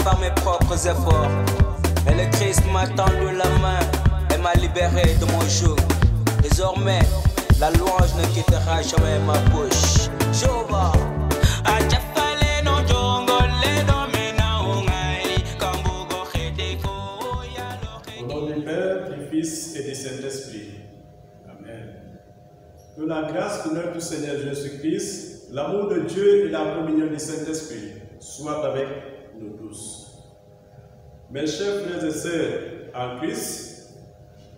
par mes propres efforts. Mais le Christ m'a tendu la main et m'a libéré de mon joug. Désormais, la louange ne quittera jamais ma bouche. Jéhovah. Au nom du Père, du Fils et du Saint-Esprit. Amen. Que la grâce de notre Seigneur Jésus-Christ, l'amour de Dieu et la communion du Saint-Esprit soient avec nous tous. Mes chers frères et sœurs en Christ,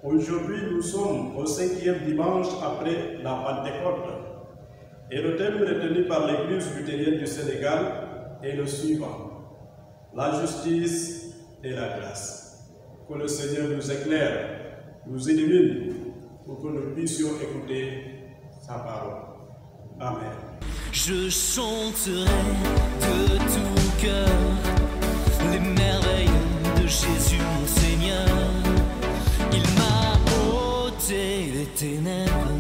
aujourd'hui nous sommes au 5e dimanche après la Pentecôte et le thème retenu par l'Église luthérienne du Sénégal est le suivant: la justice et la grâce. Que le Seigneur nous éclaire, nous illumine pour que nous puissions écouter sa parole. Amen. Je chanterai de tout cœur les merveilles de Jésus mon Seigneur. Il m'a ôté les ténèbres,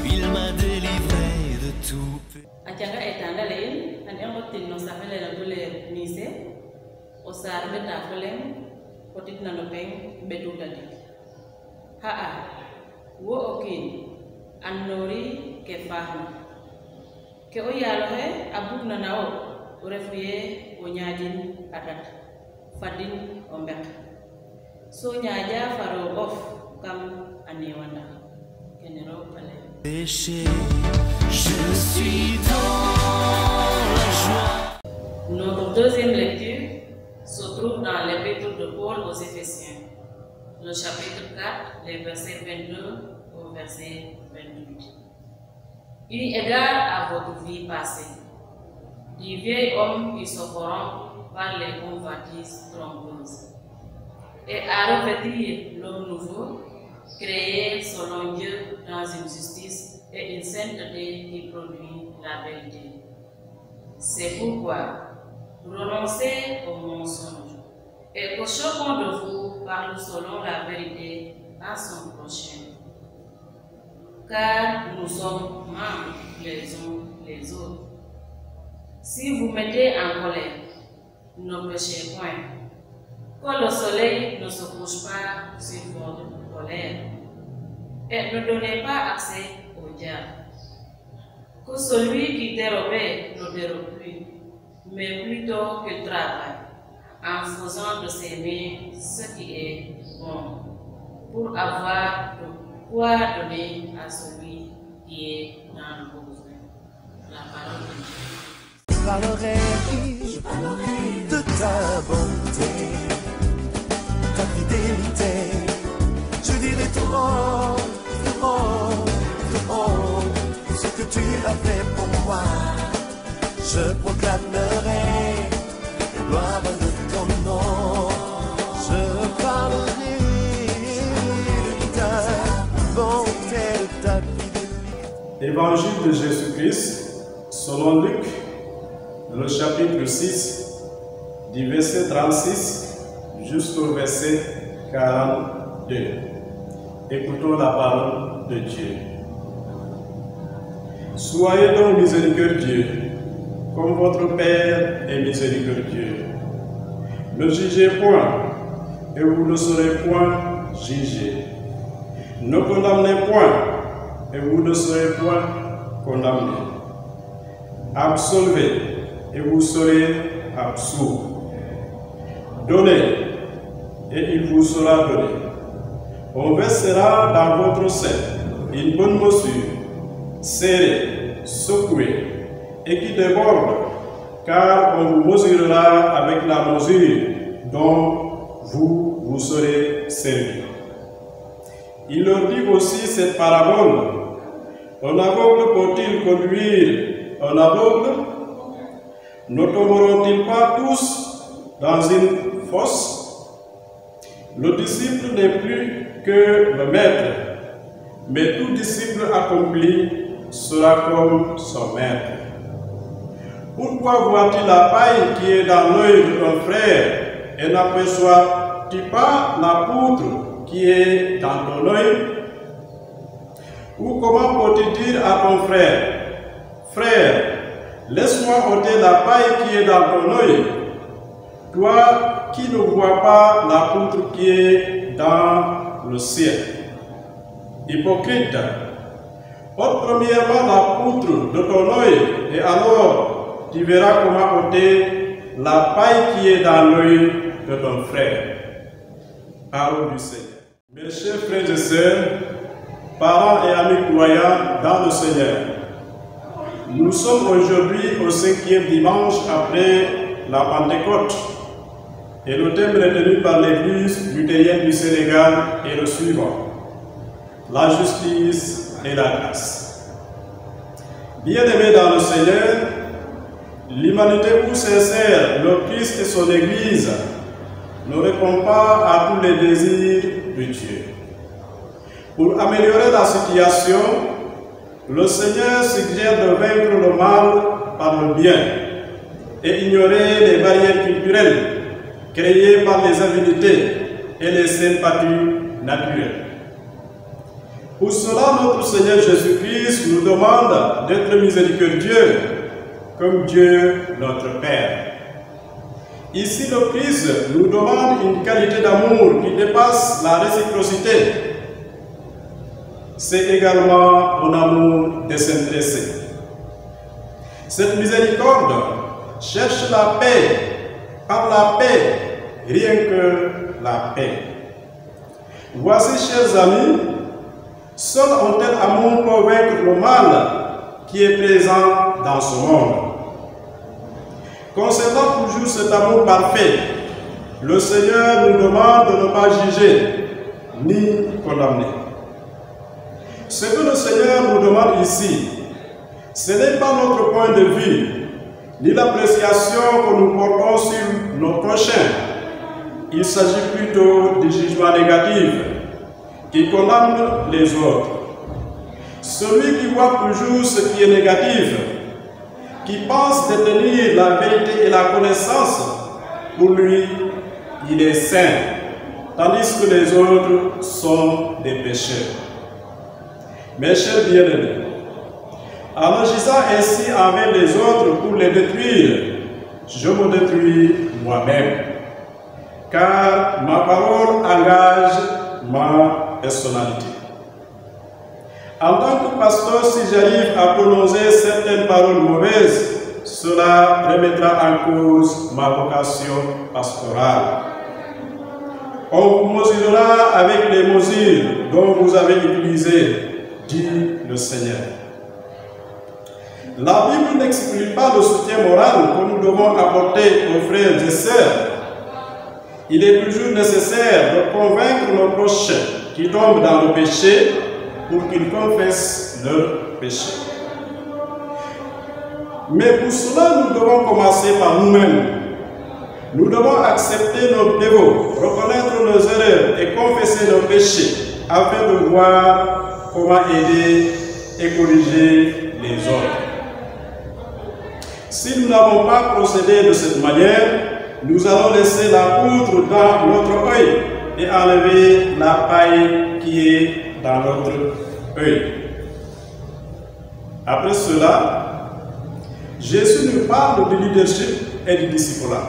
il m'a délivré de tout. Achanga etandale an engotin no safele na dole mise o sar beta folem potit na no peng betu tadi ha wo okin an nori ke fahma ke o yalo he abuk na nao o refuye o nyadin atat fadin o mbek so nyaja faro of kam anewanda kenero pale Péché, je suis dans la joie. Notre deuxième lecture se trouve dans l'épître de Paul aux Éphésiens, le chapitre 4, les versets 22 au verset 28. Eu égard à votre vie passée, du vieil homme qui se corrompt par les convoitises trompeuses, et à revêtir l'homme nouveau, créé selon Dieu dans une justice et une sainteté qui produit la vérité. C'est pourquoi renoncez au mensonge et que chacun de vous parle selon la vérité à son prochain. Car nous sommes membres les uns les autres. Si vous mettez en colère, ne péchez point. Que le soleil ne se couche pas sur votre colère. Et ne donnez pas accès au diable. Que celui qui dérobait ne dérobe plus, mais plutôt qu'il travaille, en faisant de ses mains ce qui est bon, pour avoir de quoi donner à celui qui est dans le besoin. La parole de Dieu. Je parlerai de ta bonté, ta fidélité. Je dirai tout haut, tout haut, tout haut, ce que tu as fait pour moi. Je proclamerai la gloire de ton nom. Je parlerai de ta bonté, de ta fidélité. Évangile de Jésus-Christ, selon Luc, le chapitre 6, du verset 36 jusqu'au verset 42. Écoutons la parole de Dieu. Soyez donc miséricordieux, comme votre Père est miséricordieux. Ne jugez point, et vous ne serez point jugés. Ne condamnez point, et vous ne serez point condamnés. Absolvez, et vous serez absous. Donnez, et il vous sera donné. On versera dans votre sein une bonne mesure, serrée, secouée, et qui déborde, car on vous mesurera avec la mesure dont vous serez servis. Il leur dit aussi cette parabole: un aveugle peut-il conduire un aveugle? Ne tomberont-ils pas tous dans une fosse? Le disciple n'est plus que le maître, mais tout disciple accompli sera comme son maître. Pourquoi vois-tu la paille qui est dans l'œil de ton frère et n'aperçois-tu pas la poutre qui est dans ton œil? Ou comment peux-tu dire à ton frère: frère, laisse-moi ôter la paille qui est dans ton œil, toi qui ne vois pas la poutre qui est dans le ciel. Hypocrite, ôte premièrement la poutre de ton œil, et alors tu verras comment ôter la paille qui est dans l'œil de ton frère. Parole du Seigneur. Mes chers frères et sœurs, parents et amis croyants dans le Seigneur, nous sommes aujourd'hui au 5e dimanche après la Pentecôte et le thème retenu par l'Église luthérienne du Sénégal est le suivant: la justice et la grâce. Bien-aimés dans le Seigneur, l'humanité où sincère le Christ et son Église ne répond pas à tous les désirs de Dieu. Pour améliorer la situation, le Seigneur suggère de vaincre le mal par le bien et ignorer les barrières culturelles créées par les affinités et les sympathies naturelles. Pour cela, notre Seigneur Jésus-Christ nous demande d'être miséricordieux comme Dieu notre Père. Ici, le Christ nous demande une qualité d'amour qui dépasse la réciprocité. C'est également un amour désintéressé. Cette miséricorde cherche la paix, par la paix, rien que la paix. Voici, chers amis, seul un tel amour peut vaincre le mal qui est présent dans ce monde. Concernant toujours cet amour parfait, le Seigneur nous demande de ne pas juger ni condamner. Ce que le Seigneur nous demande ici, ce n'est pas notre point de vue, ni l'appréciation que nous portons sur nos prochains. Il s'agit plutôt du jugement négatif qui condamne les autres. Celui qui voit toujours ce qui est négatif, qui pense détenir la vérité et la connaissance, pour lui, il est saint, tandis que les autres sont des pécheurs. Mes chers bien-aimés, en agissant ainsi envers les autres pour les détruire, je me détruis moi-même, car ma parole engage ma personnalité. En tant que pasteur, si j'arrive à prononcer certaines paroles mauvaises, cela remettra en cause ma vocation pastorale. On vous mesurera avec les mesures dont vous avez utilisé, dit le Seigneur. La Bible n'exclut pas le soutien moral que nous devons apporter aux frères et sœurs. Il est toujours nécessaire de convaincre nos proches qui tombent dans le péché pour qu'ils confessent leur péché. Mais pour cela, nous devons commencer par nous-mêmes. Nous devons accepter nos défauts, reconnaître nos erreurs et confesser nos péchés afin de voir comment aider et corriger les autres. Si nous n'avons pas procédé de cette manière, nous allons laisser la poutre dans notre œil et enlever la paille qui est dans notre œil. Après cela, Jésus nous parle du leadership et du discipulat.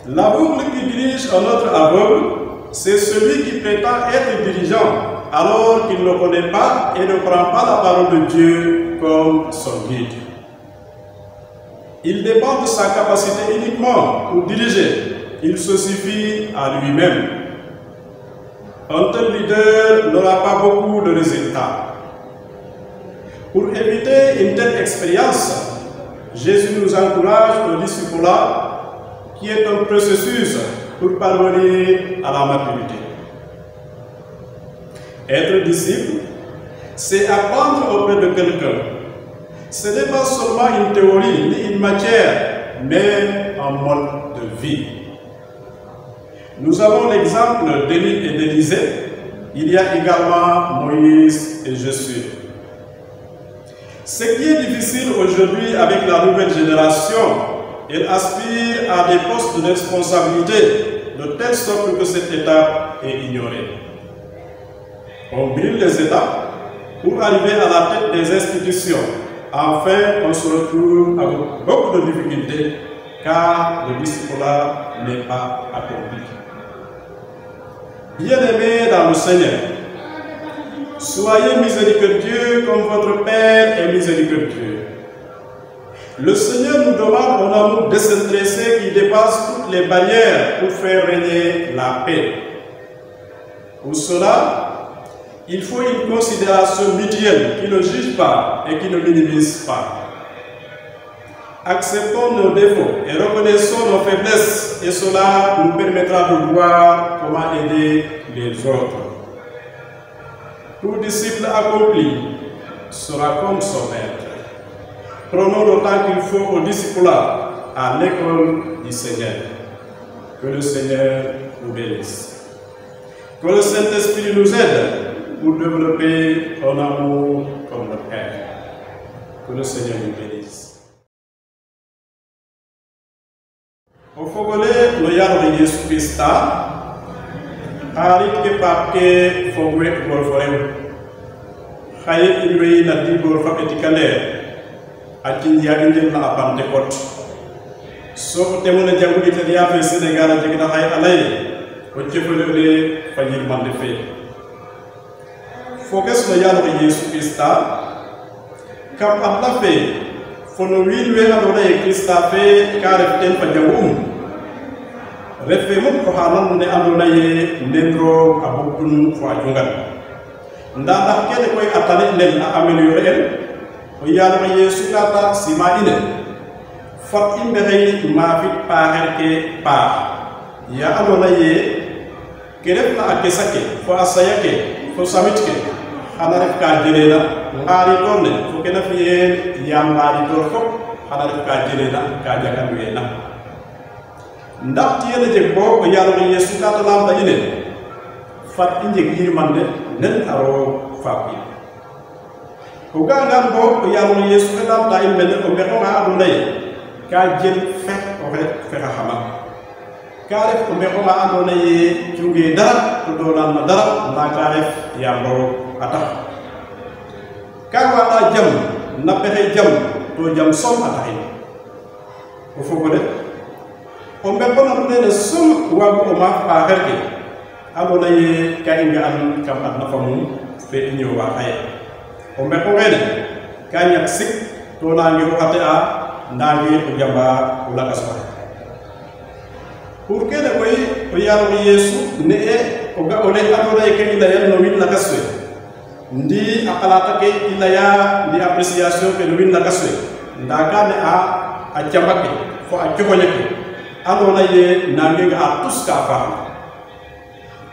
L'aveugle qui dirige un autre aveugle, c'est celui qui prétend être dirigeant alors qu'il ne connaît pas et ne prend pas la parole de Dieu comme son guide. Il dépend de sa capacité uniquement pour diriger. Il se suffit à lui-même. Un tel leader n'aura pas beaucoup de résultats. Pour éviter une telle expérience, Jésus nous encourage au discipulat qui est un processus pour parvenir à la maturité. Être disciple, c'est apprendre auprès de quelqu'un. Ce n'est pas seulement une théorie ni une matière, mais un mode de vie. Nous avons l'exemple d'Élie et d'Élisée. Il y a également Moïse et Jésus. Ce qui est difficile aujourd'hui avec la nouvelle génération, elle aspire à des postes de responsabilité, de telle sorte que cette étape est ignorée. On brûle les étapes pour arriver à la tête des institutions. Enfin, on se retrouve avec beaucoup de difficultés car le discipulat n'est pas accompli. Bien-aimés dans le Seigneur, soyez miséricordieux comme votre Père est miséricordieux. Le Seigneur nous demande un amour désintéressé qui dépasse toutes les barrières pour faire régner la paix. Pour cela, il faut une considération mutuelle qui ne juge pas et qui ne minimise pas. Acceptons nos défauts et reconnaissons nos faiblesses, et cela nous permettra de voir comment aider les autres. Tout disciple accompli sera comme son maître. Prenons le temps qu'il faut au discipulat à l'école du Seigneur. Que le Seigneur nous bénisse. Que le Saint-Esprit nous aide pour développer un amour comme le Père. Que le Seigneur nous bénisse. O fogole no yaro Yesu Krista harit ke papke fogwe gor forew khaye ilwe na di gor fa etikale atin ya ngel na apante kot so te mona jangu ite ya fe Senegal jigna hay alay o jefele le fanyir mande fe focus no yaro Yesu Krista kam Allah fe fono wilwe adona e Krista fe kare ten fa jangum refe mum ko hanan ne andona ye ndendro abukun fo ajungal ndanda kene koy atale len a amelioré el o yalla Yesu kata sima ine fat imbe hay ma fit pa herke pa ya andona ye keref na akesake fo asayake fo samitke xana ref ka jelela ngari tonne fo kena fiye yambari tor fop xana ref ka jelela ka jakan wena ndax tiyene jeg bo ko yalla Yesu kata lamba ine fat inje yirmande nen aro fapi ko gangan bo ko yalla Yesu kata lamba ine men ko be ko ma adu nay ka jël fek ko fe xama ka def ko be ko ma adu nay ciuge dara to do nan dara nda ka def yambo atax ka wala jam na pexe jam to jam som ataxi ko fogo de on be bono ne sum wagu o ma pa herke adona ye ka inga an kam adna famu fe ñew wa ay on be ko ngene ka ñak sik to na ngi ko ate a ndangi ko jamba wala kasba pour que ne koy o yaro Yesu ne e o ga ole adona ye ke ila yel no win la kaswe ndi akalata ke ila ya ndi appréciation ke no win la kaswe ndaga ne a jambake fo a jogoñake adona ye nange ga tous ka fa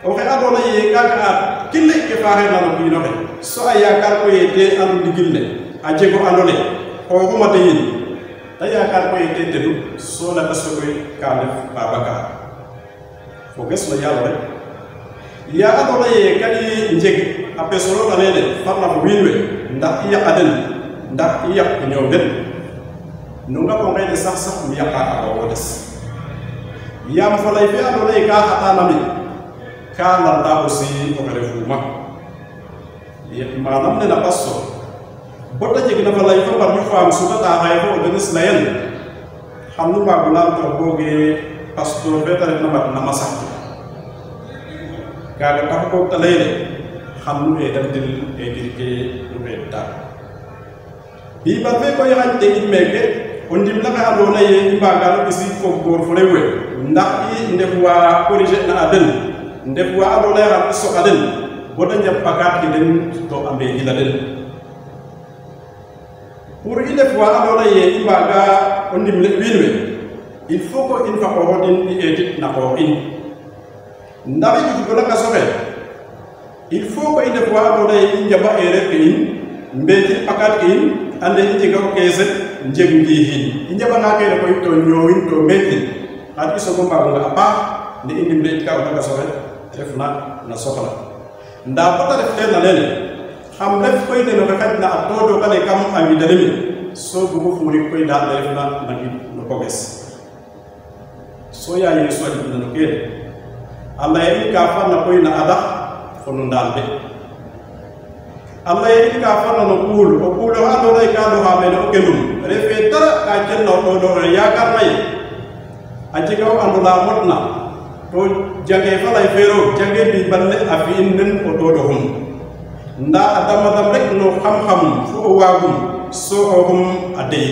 o xe adona ye ka ga kille ke fa he na no bino he so aya kar ko yete anu digille a jego andone o huma te yin aya kar ko yete te du so la taso ko ka def babaka fo ges la yalla rek ya adona ye kadi njeg a pesoro la lele farna ko winwe ndax iya aden ndax iya ñoo ben no nga ko ngay sax mi yakata ko des yam fa lay fi adona ka hata nami ka lanta aussi o kale fuma manam ne na passo bota jegi na fa lay fa bar ñu fam su ta hay ko denis layen xamnu ba bulam to boge pastor betare na mat na masak kaga tax ko talele xamnu e dal dil e dirke du beta bi ba fe ko yaxante imeke on dim la ka adona ye imbaga no isi fo gor fo lewe ndax i ndef wa corriger na aden ndef wa adona ya so aden boda ñap pakat ki den to ambe ila den pour il def wa adona ye imbaga on dim le winwe il faut ko in fa ko hodin i edit na ko in ndax i ko la ka sofe il faut ko in def wa adona ye njaba ere ke in mbeti pakat ke in ande i jega ko kese njeg ngihin njaba na ke ko to ñowin to mbeti at iso ko mbago nga apa ni indi mbet ka ko sofe def na soxla nda bota def ten na lene xam def koy de no ka na atodo kale kam ami dalemi so bu ko furi koy da def na ngi no ko bes so ya yi so di no ke Allah yi ka fa na koy na ada fonu ndalbe Allah yi ka fa na no kul o kul ha do ka do ha me no kenum refe tara ka ken no do ya kar nay ajega o ando la motna to jange fa lay fero jange bi balle afi nen o do hum nda adama dam rek no xam-xam fu o wagum so o hum adey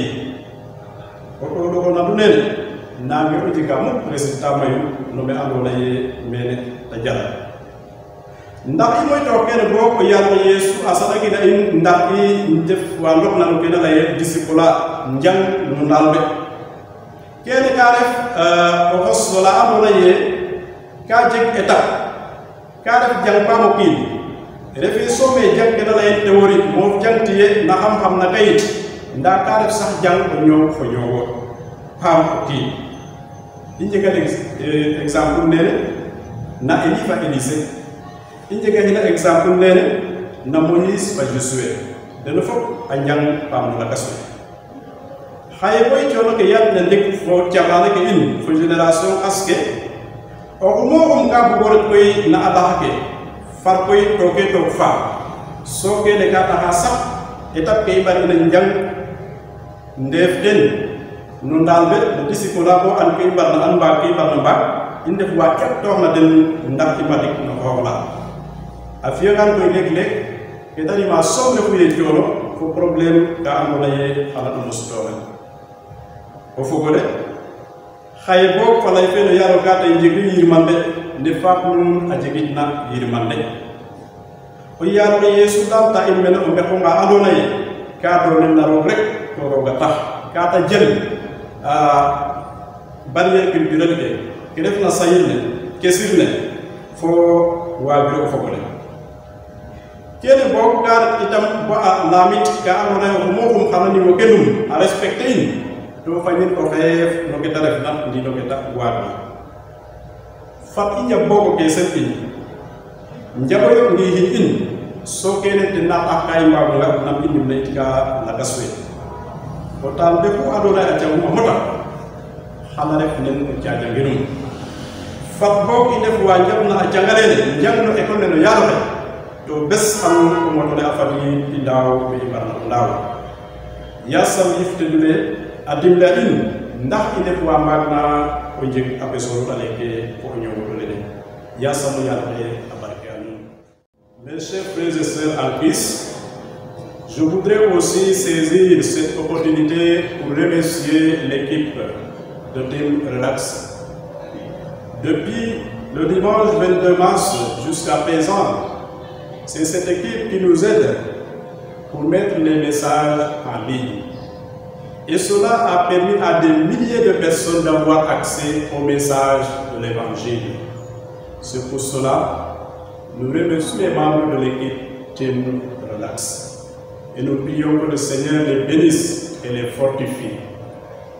o do na du nen na mi o diga mo resultat mayu no me ando lay mene ta jara ndax i moy to ken bo ko yalla yesu asana gi da in ndax i def wa ndok na ko na lay discipula njang no nalbe kene ka def o hossola ando lay ka jeg étape ka def jang pa mo kin refi somme jang ke na lay théorie mo jangtiye na xam xam na kayit nda ka def sax jang ko ñow fo ñowo pam ko kin injega exemple nene na Elifa Élysée injega hina exemple nene na Moïse fa Josué dana fop a njang pam la kaso xaye boy coono ke yat na ndek fo tiabane ke in fo génération aske o mo ka bu gorot koy na adax ke far koy toke tok fa so ke le ka taxa sax étape ke bari na njang ndef den no ndalbe de disciple bo an koy barna an ba koy barna ba inde fu wa ket to na den ndax ibadik no xogla a fiya kan koy leg leg ke tani ma somne fu ye coono fo problème ka ando lay ala no store o fogole xaye bo fa lay fe no yaro ka tay jegi yirmande ne fa nun a jegi na yirmande o yaro yesu dam ta in mena o be ko nga ando lay ka do ne naro rek to ro ga tax ka ta jël barrière culturelle ke def na sayil ne kesir ne fo wabiro fo ko kene bo gar itam bo lamit ka amone ko mo ko xamani mo kenum a respecter in do fanin ko xef no ke def na ndi no ke ta wabi fat inya bogo ke setti njabo yo ngi hin in so kene te na akay ma nga nam indi ne tika la gaswe ko tan de ko adona a jamu mota xala rek nen jaaja ngirum fat bo ki def wa njab na a jangale njang no école no yaro to bes xam ko mo to afali di daw be barna daw ya sam yifte dule adimla in ndax ine ko magna ko jeg apeso dale ke ko ñew do le ya sam ya le abarkan. Mes chers frères et sœurs en Christ, je voudrais aussi saisir cette opportunité pour remercier l'équipe de Team Relax. Depuis le dimanche 22 mars jusqu'à présent, c'est cette équipe qui nous aide pour mettre les messages en ligne. Et cela a permis à des milliers de personnes d'avoir accès au message de l'Évangile. C'est pour cela que nous remercions les membres de l'équipe Team Relax. Et nous prions que le Seigneur les bénisse et les fortifie.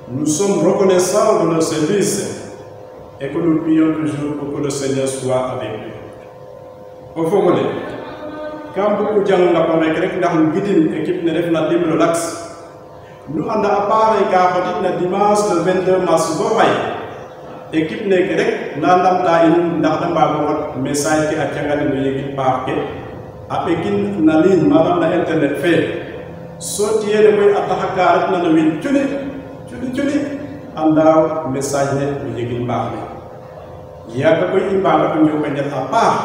Nous sommes reconnaissants de leur service et que nous prions toujours pour que le Seigneur soit avec eux. Au fond, quand beaucoup de gens ont été dans une équipe de Team Relax, nous avons appareil qui est dimanche le 22 mars. L'équipe n'est que nous avons un message qui a été l'équipe par après qu'il n'a ligne madame na internet fait sauter le way attaquer na le win tuni anda message ne yegin baax ya ka koy imba ko ñu ko def à part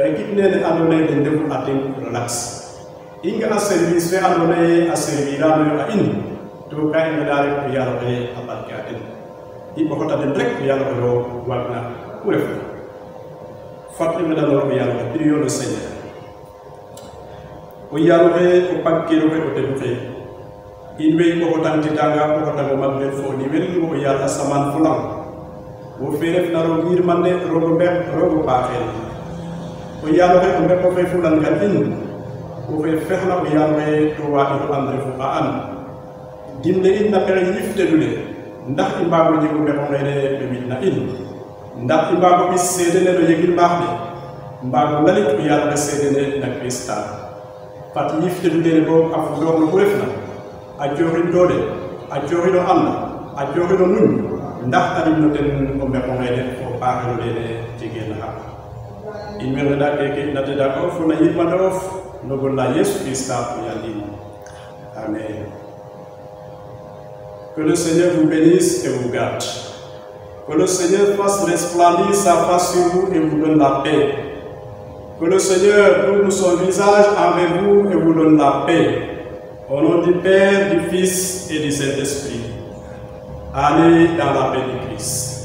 équipe ne andone den def atem relax inga a service fe andone a servira no a in to kay na dal ko yalla ko abarkaten i ko ta den rek yalla ko wagna ku ref fatli me dalor yalla prions le Seigneur o yalla ko pakkiro ko te fe in wey ko tanti tanga ko tango magbe fo ni wel ko yalla saman fulam wo fere na ro ngir mande rogo be rogo baaxel o yalla ko be ko fe fulan gal in ko fe fexna o yalla to wa to andre fu an dimle in na pere yifte dule ndax imbago jigo be ko ngene be mitna in ndax imbago bi sédene do yegil bax de mbago lalit ko yalla be sédene nak Krista fat yifte dule bo afu do ko refna a joxin dole a joxino anda a joxino nuñ ndax tanim no ten ko be ko ngene ko baaxelo lene jigel ha in mel da ke na te da ko fu na yit ma dof no golla Yesu Krista ko yalla amen. Que le Seigneur vous bénisse et vous garde. Que le Seigneur fasse resplendir sa face sur vous et vous donne la paix. Que le Seigneur ouvre son visage envers vous et vous donne la paix. Au nom du Père, du Fils et du Saint-Esprit. Allez dans la paix du Christ.